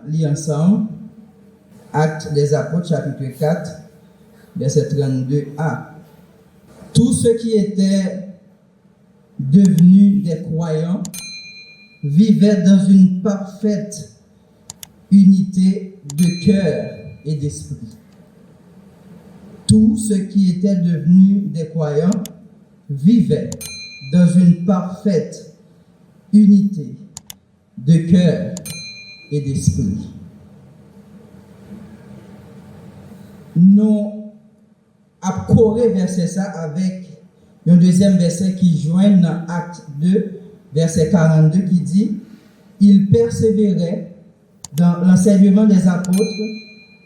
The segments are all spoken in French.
lire ensemble Actes des Apôtres, chapitre 4, verset 32a. Tous ceux qui étaient devenus des croyants vivaient dans une parfaite unité de cœur et d'esprit. Tous ceux qui étaient devenus des croyants vivaient dans une parfaite unité de cœur et d'esprit. Nous avons verset ça avec un deuxième verset qui joint dans Acte 2, verset 42, qui dit « Ils persévéraient dans l'enseignement des apôtres,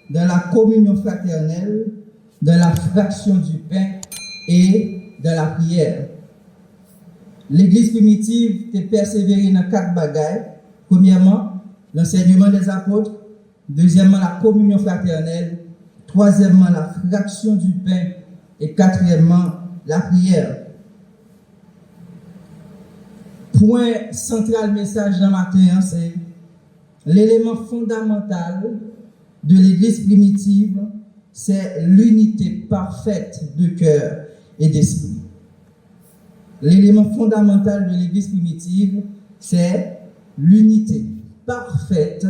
dans la communion fraternelle, dans la fraction du pain et dans la prière. » L'Église primitive était persévérée dans 4 bagailles. Premièrement, l'enseignement des apôtres. Deuxièmement, la communion fraternelle. Troisièmement, la fraction du pain. Et quatrièmement, la prière. Point central message dans matin, c'est l'élément fondamental de l'Église primitive, c'est l'unité parfaite de cœur et d'esprit. L'élément fondamental de l'Église primitive, c'est l'unité parfaite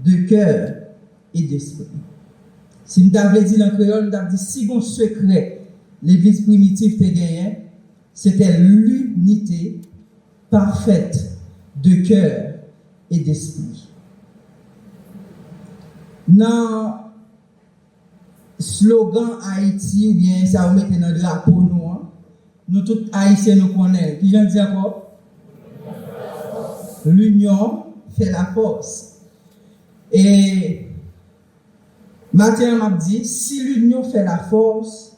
de cœur et d'esprit. Si nous avons dit dans le créole, nous avons dit si bon secret l'Église primitive t'a gagné, c'était l'unité parfaite de cœur et d'esprit. Dans slogan Haïti, ou bien ça vous mettez dans le drapeau noir, nous tous Haïtiens nous connaissons. Qui vient dire encore? L'union fait la force. Et Matthieu m'a dit, si l'union fait la force,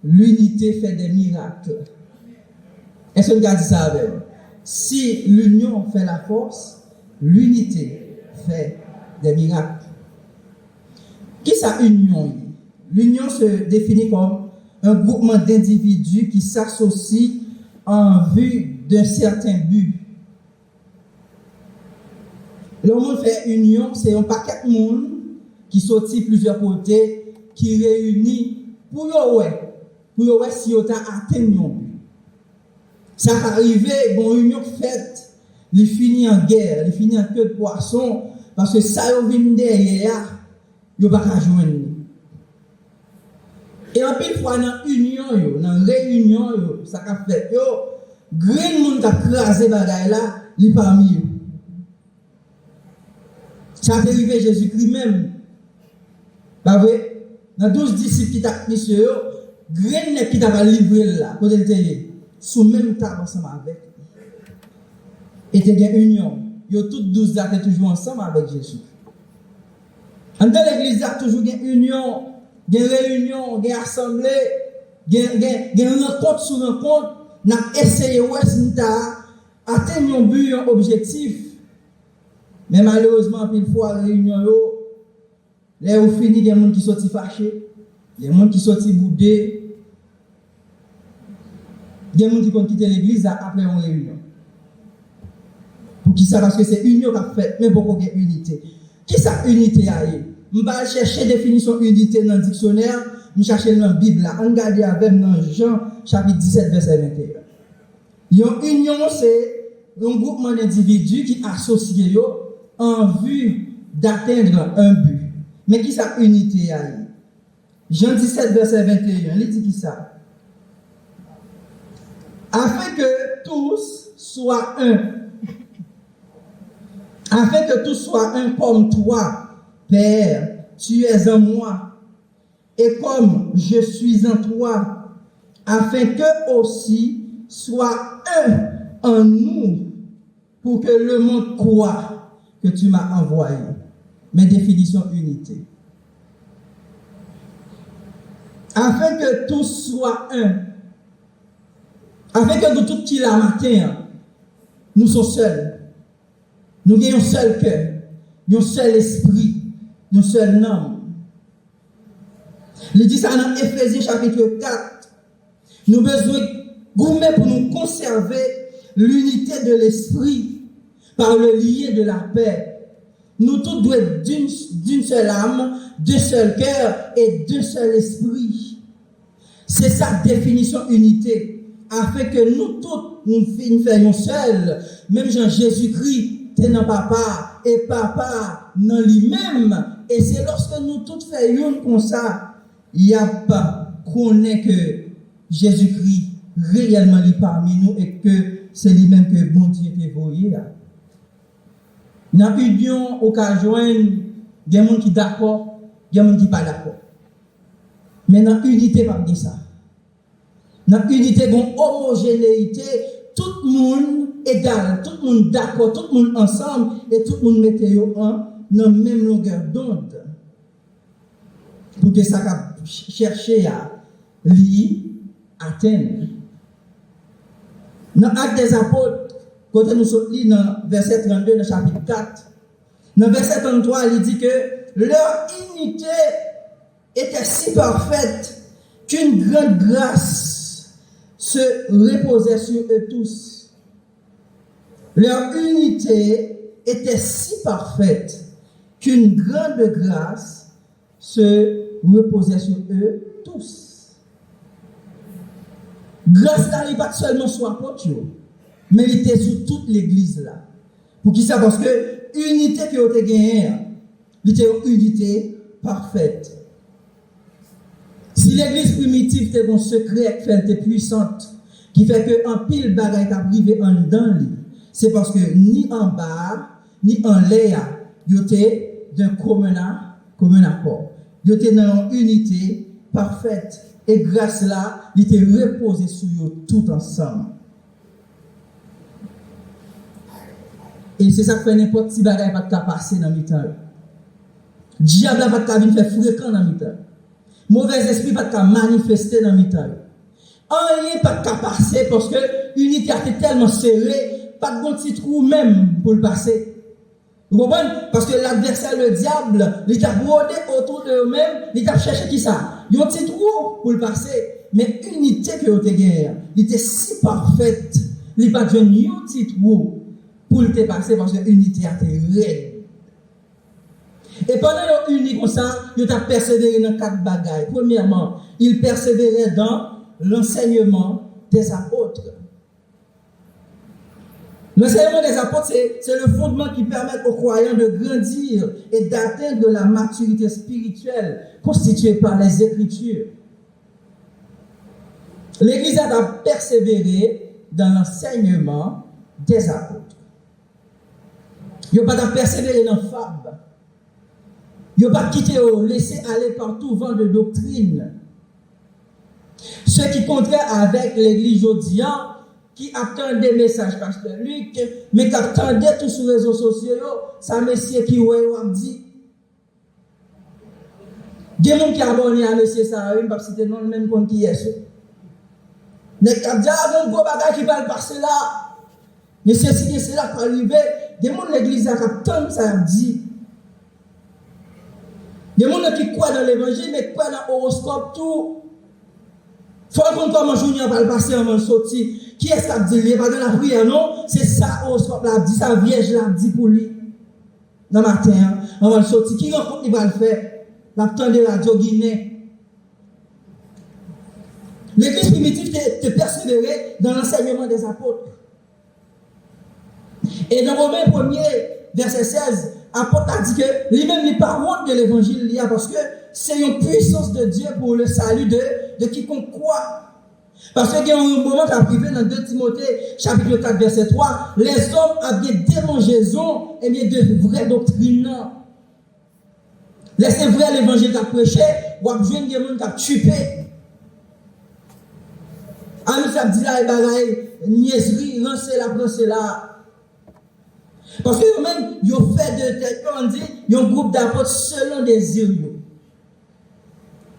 l'unité fait des miracles. Est-ce que vous avez dit ça avec moi? Si l'union fait la force, l'unité fait des miracles. Qui ça union? L'union se définit comme un groupement d'individus qui s'associent en vue d'un certain but. Le monde fait union, c'est un paquet de monde qui sortit plusieurs côtés, qui réunit pour voir si on a atteint un but. Ça arrive, bon, union faite, il finit en guerre, il finit en queue de poisson, parce que ça vient derrière, il ne va pas joindre. Et en pile fois dans union, dans réunion, ça a fait, grand monde qui a crasé bagaille là, il parmi eux. Ça a arrivé Jésus-Christ même. Bah oui, dans 12 disciples qui t'a mis sur eux, grand qui t'a livré là, côté le télé, sous même table ensemble avec. Et t'es une union. Yo toutes 12 là étaient toujours ensemble avec Jésus. En dans l'église, il y a toujours une union. Des réunions, des assemblées, des rencontres sur rencontres, nous avons essayé d'atteindre un but, un objectif. Mais malheureusement, une fois réunion, là où fini, il y a des gens qui sont fâchés, il y a des gens qui sont boudés, il y a des gens qui ont quitté l'église après une réunion. Pour qui ça? Parce que c'est union qui a fait, mais beaucoup de unité. Qui ça unité a eu? Je vais chercher définition unité dans le dictionnaire, je vais chercher dans la Bible. On regarde avec dans Jean chapitre 17, verset 21. Une union, c'est un groupement d'individus qui associent en vue d'atteindre un but. Mais qui ça unité a eu? Jean 17, verset 21, il dit qui ça? Afin que tous soient un. Afin que tous soient un comme toi. Père, tu es en moi, et comme je suis en toi, afin que aussi soit un en nous, pour que le monde croie que tu m'as envoyé. Mes définitions unité. Afin que tous soient un, afin que nous tous qui la matin, nous sommes seuls. Nous avons un seul cœur, un seul esprit. Un seul nom. Il dit ça dans Éphésiens chapitre 4. Nous avons besoin de gommer pour nous conserver l'unité de l'esprit par le lien de la paix. Nous tous devons être d'une seule âme, d'un seul cœur et d'un seul esprit. C'est sa définition unité. Afin que nous tous, nous fassions seul. Même Jean Jésus-Christ, c'est dans papa, et papa, dans lui-même. Et c'est lorsque nous tous faisons comme ça, il n'y a pas qu'on est que Jésus-Christ réellement est parmi nous et que c'est lui-même que bon Dieu est envoyé. Dans l'union, occasion, il y a des gens qui sont d'accord, il y a des gens qui ne sont pas d'accord. Mais dans l'unité, pas de ça. Dans l'unité, il y a une homogénéité, tout le monde égal, tout le monde d'accord, tout le monde ensemble et tout le monde mettait dans la même longueur d'onde. Pour que ça cherche à atteindre. Dans l'Acte des Apôtres, quand nous sommes dans verset 32, dans chapitre 4, dans verset 33, il dit que leur unité était si parfaite qu'une grande grâce se reposait sur eux tous. Leur unité était si parfaite qu'une grande grâce se reposait sur eux tous. Grâce n'est pas seulement sur l'apôtre, mais il était sur toute l'église là. Pour qui ça? Parce que l'unité que vous avez gagnée, c'était une unité parfaite. Si l'église primitive était un secret, elle était puissante, qui fait qu'un pile bagaille a privé en dedans, c'est parce que ni en bas, ni en l'air, il était d'un commun accord. Il était dans une unité parfaite. Et grâce là, il était reposé sur eux tout ensemble. Et c'est ça que fait n'importe qui bagaille pas de passer dans le temps. Diable n'a pas de faire fréquent dans le temps. Mauvais esprit pas de manifester dans le temps. Rien pas de passer parce que l'unité a été tellement serrée, pas de bon petit trou même pour le passer. Vous comprenez? Parce que l'adversaire, le diable, il t'a brodé autour de eux-mêmes, il t'a cherché qui ça? Il y a un petit trou pour le passer. Mais l'unité que vous avez gagnée, il était si parfaite, il n'y a pas de un petit trou pour le passer parce que l'unité a été raide. Et pendant qu'ils unis comme ça, ils ont persévéré dans 4 bagailles. Premièrement, ils persévéraient dans l'enseignement des apôtres. L'enseignement des apôtres, c'est le fondement qui permet aux croyants de grandir et d'atteindre la maturité spirituelle constituée par les Écritures. L'Église a persévéré dans l'enseignement des apôtres. Il n'y a pas de persévérer dans le fab. Il n'y a pas quitté, laisser aller partout vent de doctrine. Ce qui contraire avec l'Église aujourd'hui, qui attend des messages, pasteur Luc, mais qui attendait tout sur les réseaux sociaux, ça monsieur qui a dit. Il y a des gens qui abonnent à monsieur ça, parce que c'était non le même compte qui est. Mais qui a dit, ah, mon gros bagage qui va le passer là. Mais ceci et cela qui va arriver. Il y a des gens de l'église qui attendent ça, dit. Il y a des gens qui croient dans l'évangile, mais qui croient dans l'horoscope, tout. Il faut qu'on commence à va le passer avant de sortir. Qui est-ce qui a dit? Il n'y a pas de la prière, non? C'est ça, l'horoscope l'a dit, sa vierge l'a dit pour lui. Dans le matin, avant de sortir. Qui rencontre, il va le faire? L'attend de la radio Guinée. L'église primitive te persévérait dans l'enseignement des apôtres. Et dans Romains 1er, verset 16, l'apôtre a dit que lui-même n'est pas honte de l'évangile, parce que c'est une puissance de Dieu pour le salut de quiconque croit. Parce qu'il y a un moment qui a privé dans 2 Timothée, chapitre 4, verset 3, les hommes ont bien démangeaison et bien de vraies doctrines. Laissez vrai l'évangile qui a prêché, ou à besoin de gens qui a tué. Ami, ça dit là, niaiserie, lancez là. Parce que même, ils ont fait de tête, on dit, ils ont un groupe d'apôtres selon des désirs.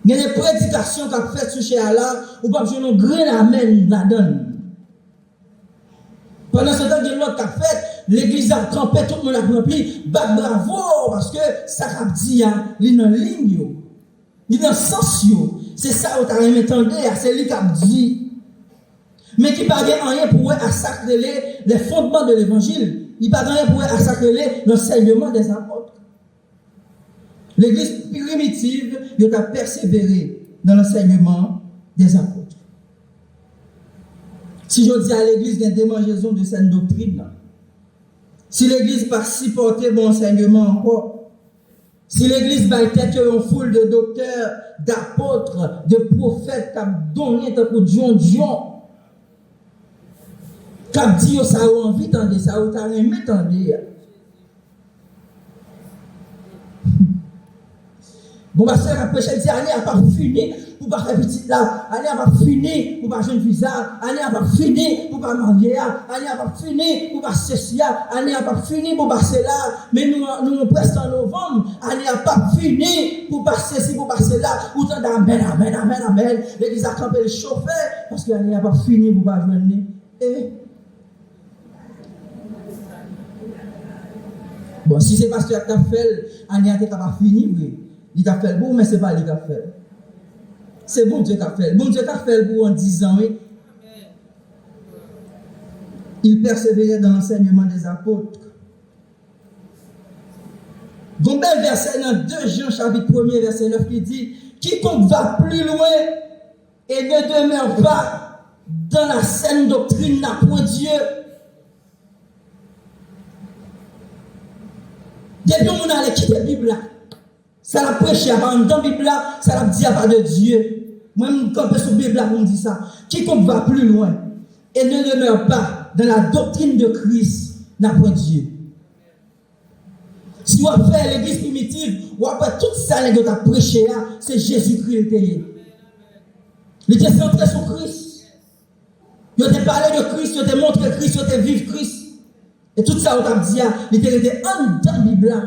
Il y a des prédications qu'on a faites sur chez Allah, ou pas besoin de grain amen là-dedans. Pendant ce temps, il y a l'autre qui a fait, l'église a campé, tout le monde a rempli, bravo, parce que ça a dit, il est dans la ligne, il est dans le sens, c'est ça que tu as entendu, c'est lui qui a dit. Mais qui ne parle rien pour assacrer les fondements de l'évangile. Il ne parle rien pour assacrer l'enseignement des apôtres. L'église primitive, il a persévéré dans l'enseignement des apôtres. Si je dis à l'église, il y a une démangeaison de cette doctrine. Si l'église n'a pas si porté bon enseignement encore, si l'église va être une foule de docteurs, d'apôtres, de prophètes qui ont donné pour Dieu, qui ont dit ça a envie d'entendre, ça a aimé d'entendre. Bon, ma soeur a prêché, elle dit, allez, elle n'a pas fini pour pas faire petite là, allez, elle n'a pas fini pour pas jeune visa, allez, elle n'a pas fini pour pas marier, allez, elle n'a pas fini pour pas ceci, allez, elle n'a pas fini pour passer là, mais nous presque en novembre, allez, elle n'a pas fini pour passer ceci, pour passer là, autant d'amen, amen, amen, amen, l'église a campé le chauffeur, parce qu'elle n'a pas fini pour pas venir. Bon, si c'est parce que tu as fait, elle n'a pas fini, oui. Il a fait le bon, mais ce n'est pas lui qui a fait. C'est bon Dieu qui a fait. Bon Dieu qui a fait le bon en 10 ans, oui. Il persévérait dans l'enseignement des apôtres. Donc, bel verset dans 2 Jean, chapitre 1er, verset 9, qui dit quiconque va plus loin et ne demeure pas dans la saine doctrine n'a point Dieu. Depuis on a quitter la Bible là. Ça l'a prêché avant dans la Bible là, ça l'a dit à part de Dieu. Moi, je campe sur la Bible là pour me dire ça. Quiconque va plus loin et ne demeure pas dans la doctrine de Christ n'a point Dieu. Si on fait l'église primitive, ou après tout ça, les gars qui prêché là, c'est Jésus-Christ qui est. Il était centré sur Christ. Il a parlé de Christ, il a montré Christ, il a vécu Christ. Et tout ça, on a dit, il était en dans la Bible là,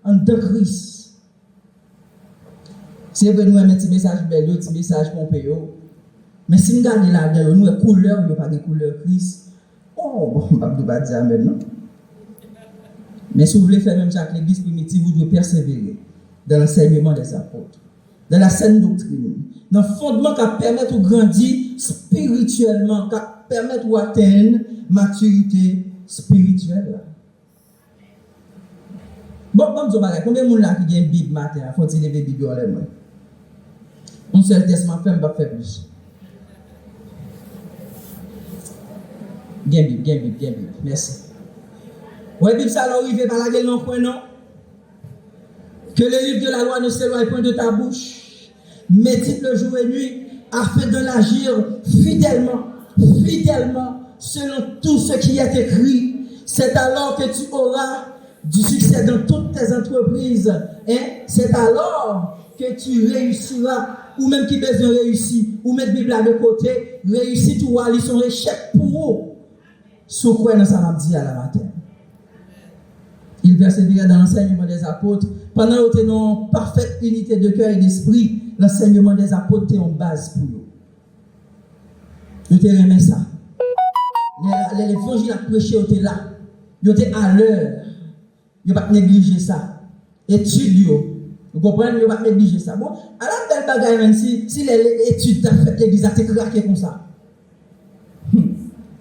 en dans Christ. C'est vrai, nous avons un petit message bel, un petit message Pompéo. Mais si nous regardons là-dedans, nous avons des couleurs, nous n'avons pas de couleurs Christ. Oh, bon, je ne vais pas dire maintenant. Mais si vous voulez faire même ça avec l'église primitive, vous devez persévérer dans l'enseignement des apôtres, dans la saine doctrine, dans le fondement qui permet de grandir spirituellement, qui permet d'atteindre maturité spirituelle. Bon, combien de monde là qui a une Bible matin, faut-il lever la Bible en l'air? Un seul testament fait, pas faire plus. Bien Bible. Merci. Ouais, Bible, ça l'arrive par la gueule non point, non? Que le livre de la loi ne s'éloigne point de ta bouche. Médite le jour et nuit, afin de l'agir fidèlement, selon tout ce qui est écrit. C'est alors que tu auras du succès dans toutes tes entreprises. C'est alors que tu réussiras, ou même qui besoin réussir, ou mettre la Bible de côté, réussir, tu vas aller son échec pour vous. Sous quoi nous sommes dit à la matin. Il persévérait dans l'enseignement des apôtres. Pendant que nous avons parfaite unité de cœur et d'esprit, l'enseignement des apôtres était en base pour nous. Nous te remet ça. L'évangile a prêché, était là. Ils étaient à l'heure. Ils n'ont pas négligé ça. Études, vous comprenez, ils n'ont pas négligé ça. Bon, à la belle bagaille, même si les études ont fait l'église a été craquée comme ça.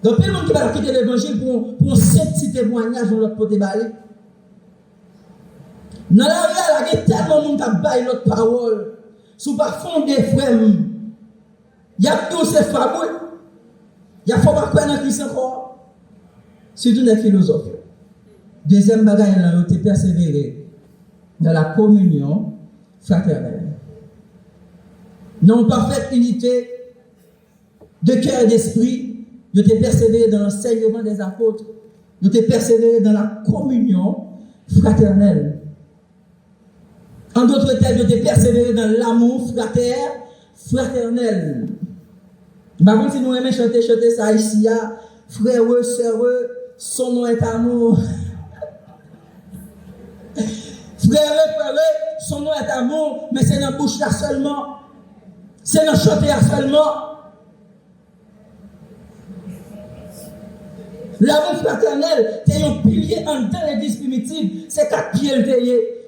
Donc, le monde qui va quitter l'évangile pour un seul petit témoignage dans l'autre côté balai. Dans la vie, il y a tellement de monde qui a baillé notre parole. Sous pas fond des frères. Il y a tous ces frères. Il y a faut pas croire dans Christ encore. Surtout les philosophes. Deuxième bagaille, là, ils ont persévéré dans la communion fraternelle. Non parfaite unité de cœur et d'esprit. Ils ont persévéré dans l'enseignement des apôtres. Ils ont persévéré dans la communion fraternelle. En d'autres termes, ils ont persévéré dans l'amour fraternel. Par contre, si nous aimons chanter ça ici, frères, sœurs, son nom est amour. Frère, son nom est amour, mais c'est dans la bouche là seulement. C'est dans le chanter là seulement. L'amour fraternel, c'est un pilier en dans l'église primitive. C'est 4 pieds.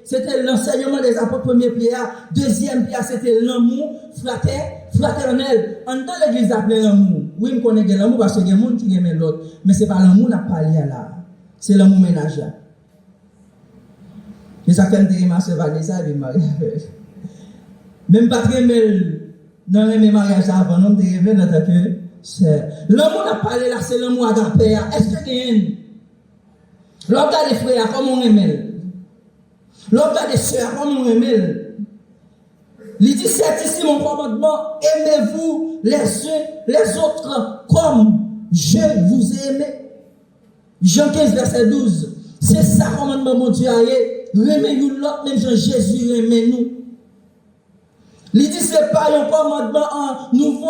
C'était l'enseignement des apôtres, premier pied. Deuxième pied, c'était l'amour fraternel. En dans l'église, appelé l'amour. Oui, je connais l'amour parce qu'il y a des gens qui aiment l'autre. Mais ce n'est pas l'amour qui a parlé là. C'est l'amour ménagère. Mais ça fait un téléphone ma soeur Vanessa et puis marié avec elle. Même pas très mal dans les mariages avant, non, t'es révélé dans ta queue. L'amour n'a pas parlé là, c'est l'amour agapé. Est-ce que tu as l'homme des frères, comment on aime? L'homme des soeurs, comment on aime? Il dit, c'est ici mon commandement, aimez-vous les uns les autres comme je vous ai aimé. Jean 15, verset 12. C'est ça commandement, mon Dieu, aimez-nous l'autre, même Jean Jésus, aimez-nous. Il dit, c'est pas un commandement nouveau,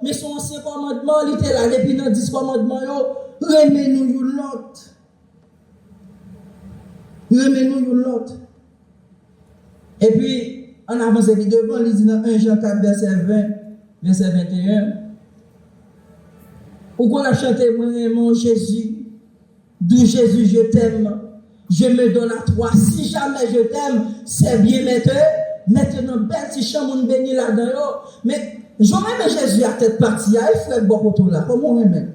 mais son ancien commandement, il était là depuis dans 10 commandements, aimez-nous l'autre. Aimez-nous l'autre. Et puis, en avance devant, il dit dans 1 Jean 4, verset 20, verset 21. Ou qu'on a chanté, mon Jésus, d'où Jésus je t'aime, je me donne à toi. Si jamais je t'aime, c'est bien maintenant, belle si chambre béni là-dedans. Mais j'aurais aimé Jésus à tête partie, il fait beaucoup tout là. Comment on aime?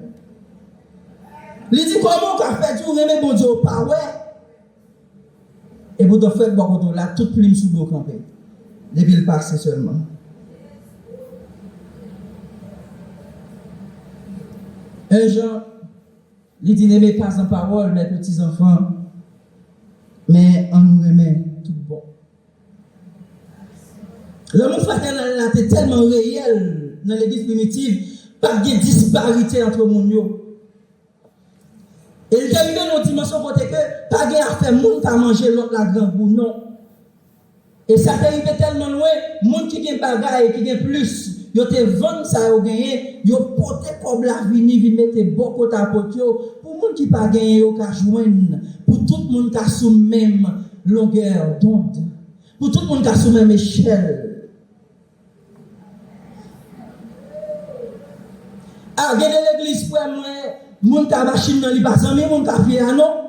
Il dit comment on a fait tout, aimer bon Dieu, pas ouais. Et pour te faire beaucoup tout là, toute plume sous l'eau campée. Depuis le passé seulement. Un jour, il dit n'aimez pas en parole, mes petits enfants, mais en nous remet tout bon. L'amour fraternel là, c'est tellement réel dans l'église primitive, pas de disparité entre les gens. Et il y a eu dans une dimension côté que pas de faire monde qui a mangé l'autre la grande boue, non. Et ça t'est arrivé tellement loin, monde qui gagne bagaille, qui gagne plus, yo te vendre ça yo gagné, yo porté comme la vini mettre beaucoup ta pote pour monde qui pas gagné yo ka joindre, pour tout monde qui a sous même longueur d'onde, pour tout monde qui a sous même échelle. Ah, gagner l'église pour moi, monde qui a machine dans li pas ami, monde qui a pied non.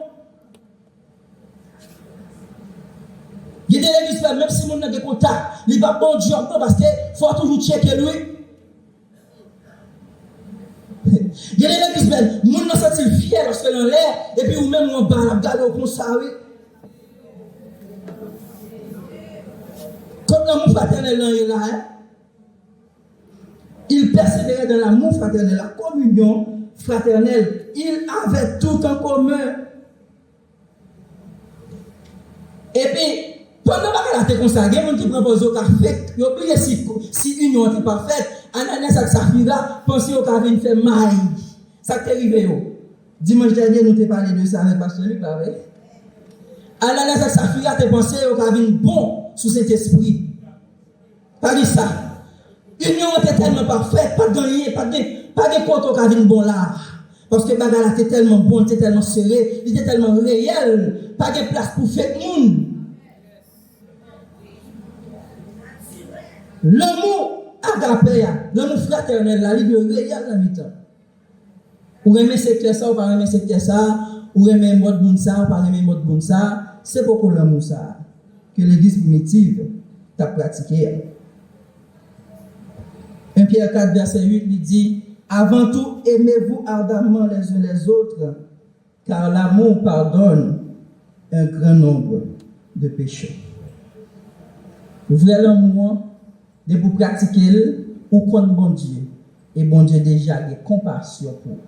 Il y a des églises, même si on a des contacts, il va bon Dieu parce qu'il faut toujours checker lui. Il y a des églises, on a senti fier lorsque l'on l'air, et puis ou même on parle, on regarde comme ça, oui. Comme l'amour fraternel est là, il persévérait dans l'amour fraternel, la communion fraternelle. Il avait tout en commun. Et puis, pendant que la tête consacrée, il y a des gens qui proposent au café, ils ont oublié si l'union n'est pas faite, Ananias et Saphira pensent au café faire maille. Ça t'est arrivé. Dimanche dernier, nous t'ai parlé de ça avec Pasteur Luc, pas vrai? Ananias et Saphira t'es pensé au café bon sous cet esprit. Pas dit ça. L'union était tellement parfaite, pas de gagner, pas de compte au café bon là. Parce que Bagala était tellement bon, était tellement serré, il était tellement réel, pas de place pour faire monde. L'amour agapé, l'amour fraternel, la libre réel dans le temps. Ou aimer secteur ça, ou pas aimer secteur ça, ou aimer mode bon ça, ou pas aimer mode bon ça, c'est pour l'amour ça que l'église primitive t'a pratiqué. 1 Pierre 4, verset 8, il dit avant tout, aimez-vous ardemment les uns les autres, car l'amour pardonne un grand nombre de péchés. Vrai l'amour, de vous pratiquer ou contre bon Dieu. Et bon Dieu déjà a compassion pour vous.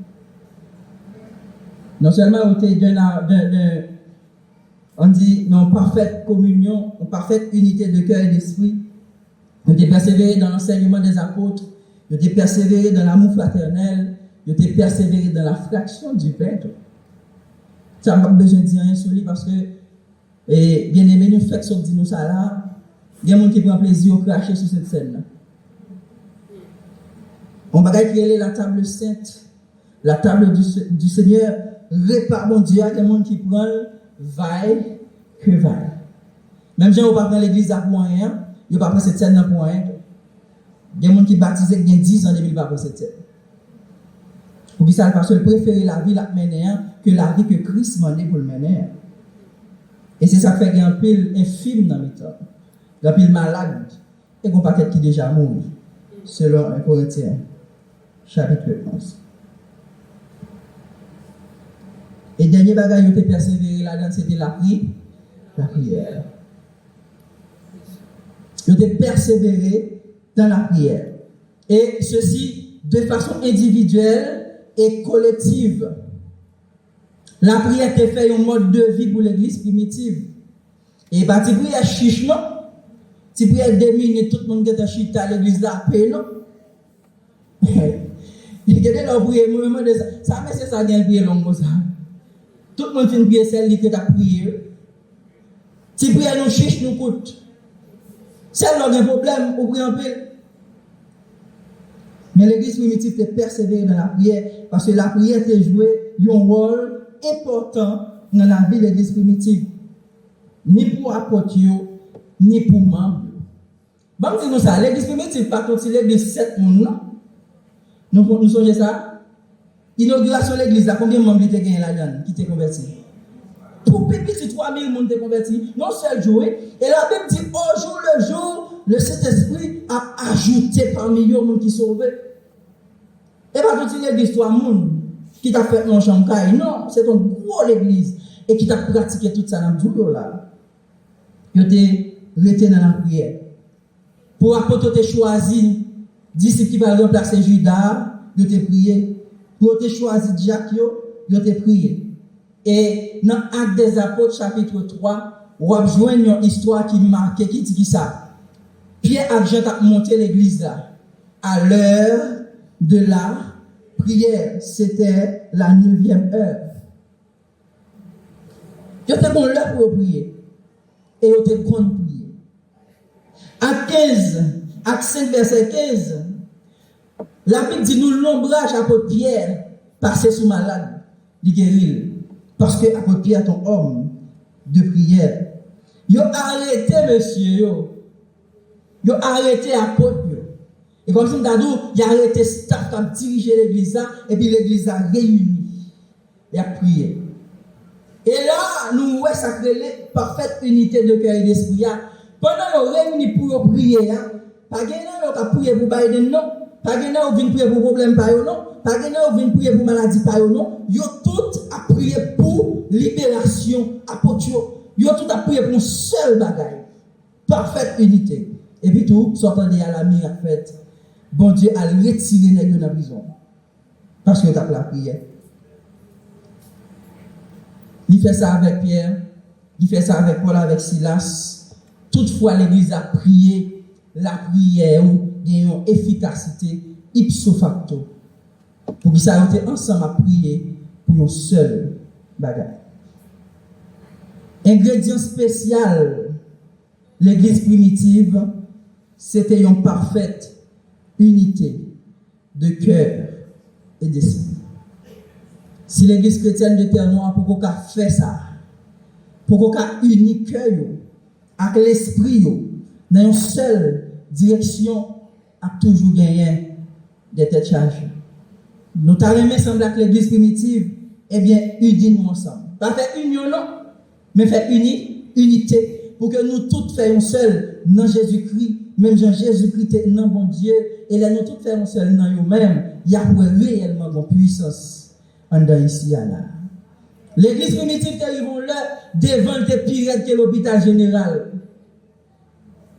Non seulement vous êtes on dit, non, parfaite communion, en parfaite unité de cœur et d'esprit. Vous êtes persévéré dans l'enseignement des apôtres. Vous êtes persévéré dans l'amour fraternel. Vous êtes persévéré dans la fraction du pain. Ça n'a pas besoin de dire rien sur lui parce que, bien aimé, nous faisons ce que nous ça là. Il y a des gens qui prennent plaisir à cracher sur cette scène-là. On va créer la table sainte, la table du Seigneur. Répare mon Dieu, il y a des gens qui prennent vaille que vaille. Même si on ne va pas prendre l'église à point, il ne va pas prendre cette scène à point. Il y a des gens qui baptisent qui ont 10 ans, ils ne vont pas prendre cette scène. Pour ça, parce que préférer la vie la mener que la vie que Christ m'a donné pour le mener. Et c'est ça qui fait qu'il y a un pile infime dans le temps. Il y a un pile malade. Et qu'on paquet qui déjà mort. Selon 1 Corinthiens, chapitre 11. Et dernier bagage qui était persévéré là-dedans, c'était la prière. Ils ont persévéré dans la prière. Et ceci de façon individuelle et collective. La prière était faite en mode de vie pour l'église primitive. Et bah, tu prières chiche, non? Tu prières 2 minutes, tout le monde qui est chiche à l'église là, paye, non? Et que là, prier, moi, ça, mais c'est ça qui est prié long comme ça. Tout le monde fait une prière, celle qui t'a prié. Tu prières, nous chiche, nous coûte. Celle-là a un problème, on prie en pile. Mais l'église primitive était persévérée dans la prière parce que la prière était jouée un rôle important dans la vie de l'église primitive. Ni pour apôtres, ni pour membres. Bon, dis-nous ça, l'église primitive, par contre, c'est l'église 7 monde, non? Nous songeons ça? Inauguration de l'église, combien de membres étaient gagnés là-dedans, qui étaient convertis? Tout petit, 3000 personnes étaient convertis, non seul jour. Et la Bible dit, au jour le jour, le Saint-Esprit a ajouté parmi eux les gens qui sont sauvés. Et pas toute l'église, 3 personnes qui t'a fait un chambre, non, c'est une grosse église et qui t'a pratiqué tout ça dans le jour là. Ils étaient restés dans la prière. Pour apôtre, tu as choisi disciples qui va remplacer Judas, ils ont prié. Pour te choisi Jacques, ils ont prié. Et dans Actes des Apôtres, chapitre 3, on va joindre une histoire qui marque, qui dit ça. Pierre et Jean ont monté l'église là. À l'heure de la prière, c'était la 9e heure. Ils étaient bon là pour prier. Et ils étaient bons pour prier. Acte 15, Acte 5, verset 15, la Bible dit nous l'ombrage apôtre Pierre passé sous malade, il guérit. Parce que apôtre Pierre est un homme de prière. Ils ont arrêté monsieur, ils ont arrêté apôtre. Et comme si nous avons dit, il a arrêté staff qui a dirigé l'église et puis l'église a réuni. Il a prié. Et là, nous voyons ça crée parfaite unité de cœur et d'esprit. Pendant qu'ils réunis pour prier, pas de gens qui prié pour Biden, non. Pas de gens qui viennent prier pour problème, non. Pas de gens qui viennent prier pour maladie, non. Ils ont tous à prier pour libération, apôtre. Ils ont tous à prier pour une seule bagaille. Parfaite unité. Et puis tout, sortant de la miracle faite, bon Dieu a retiré les nègres dans la prison. Parce que tu as la prière. Il fait ça avec Pierre, il fait ça avec Paul, avec Silas. Toutefois, l'église a prié, la prière a une efficacité ipso facto. Pour qu'ils s'arrêtent ensemble à prier pour une seule bagarre. Ingrédient spécial, l'église primitive, c'était une parfaite unité de cœur et d'esprit. Si l'église chrétienne de Terre-Noire, pour qu'on fait ça, pour qu'on uni cœur avec l'esprit dans une seule direction, a toujours gagné des têtes chargées. Nous t'avons semblé avec l'église primitive, eh bien, unis-nous ensemble. Pas faire union, non, mais faire unité, pour que nous tous fassions seul dans Jésus-Christ, même Jésus-Christ est dans bon Dieu, et là nous tous faisons seul dans nous-mêmes, il y a réellement une puissance en dedans ici, là. L'église primitive, ils vont là, devant des pirates que l'hôpital général.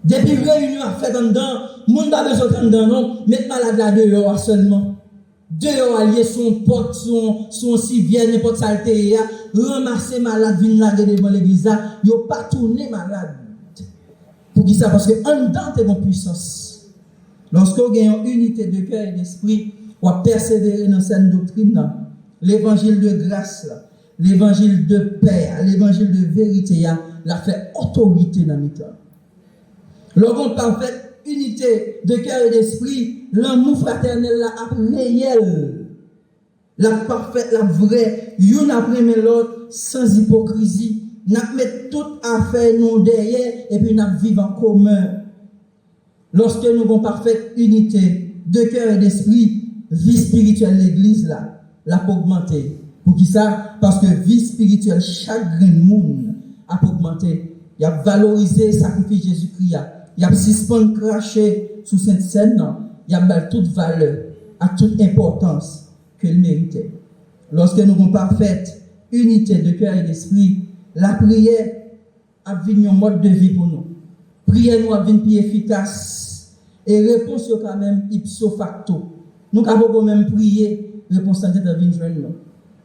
Depuis réunion à faire en dedans, moun pas besoin de dedans, non, mettre malade là dehors seulement. Dehors, allier son porte, son civière, n'importe saleté, ramasser malade, venir là devant l'église là, ils n'ont pas tourné malade. Pour qui ça? Parce que en dedans, tu as une puissance. Lorsqu'on a une unité de cœur et d'esprit, on va persévérer dans cette doctrine, l'évangile de grâce, l'évangile de paix, l'évangile de vérité, la fait autorité dans le temps. Lorsqu'on parfaite unité de cœur et d'esprit, l'amour fraternel là réel, la parfaite, la vraie, une après l'autre, sans hypocrisie. Nous mettons toute affaire nous derrière et puis nous vivons en commun. Lorsque nous avons parfaite unité de cœur et d'esprit, vie spirituelle de l'église là, l'a augmenté. Pour qui ça? Parce que vie spirituelle, chaque grain de monde a augmenté. Il a valorisé le sacrifice de Jésus-Christ. Il a suspendu craché sous cette scène. Il a mis toute valeur, à toute importance qu'il méritait. Lorsque nous avons parfaite unité de cœur et d'esprit, la prière a devenu un mode de vie pour nous. prière nous a vint plus efficace. Et réponse est quand même ipso facto. Nous avons quand même prié, réponse est dans une journée.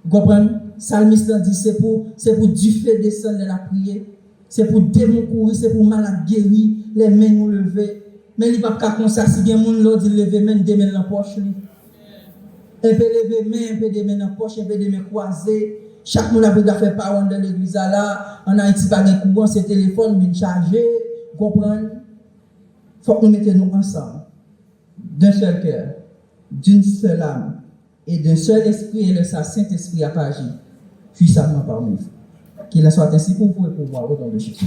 Vous comprenez? Psalmiste dit c'est pour du feu descendre de la prière. C'est pour démon courir, c'est pour malade guérir, les mains nous lever. Mais il n'y a pas comme ça, si bien moun l'autre dit lever main, des mains dans la poche. Un peu lever main, un peu des mains dans la poche, un peu des mains croisées. Chaque monde a fait parole dans l'église là. En Haïti, pas de courant, c'est téléphone, bien chargé. Vous comprenez? Il faut que nous mettions ensemble. D'un seul cœur, d'une seule âme, et d'un seul esprit, et le Saint-Esprit a agi puissamment parmi vous. Qu'il en soit ainsi pour vous et pour moi, au nom de Jésus.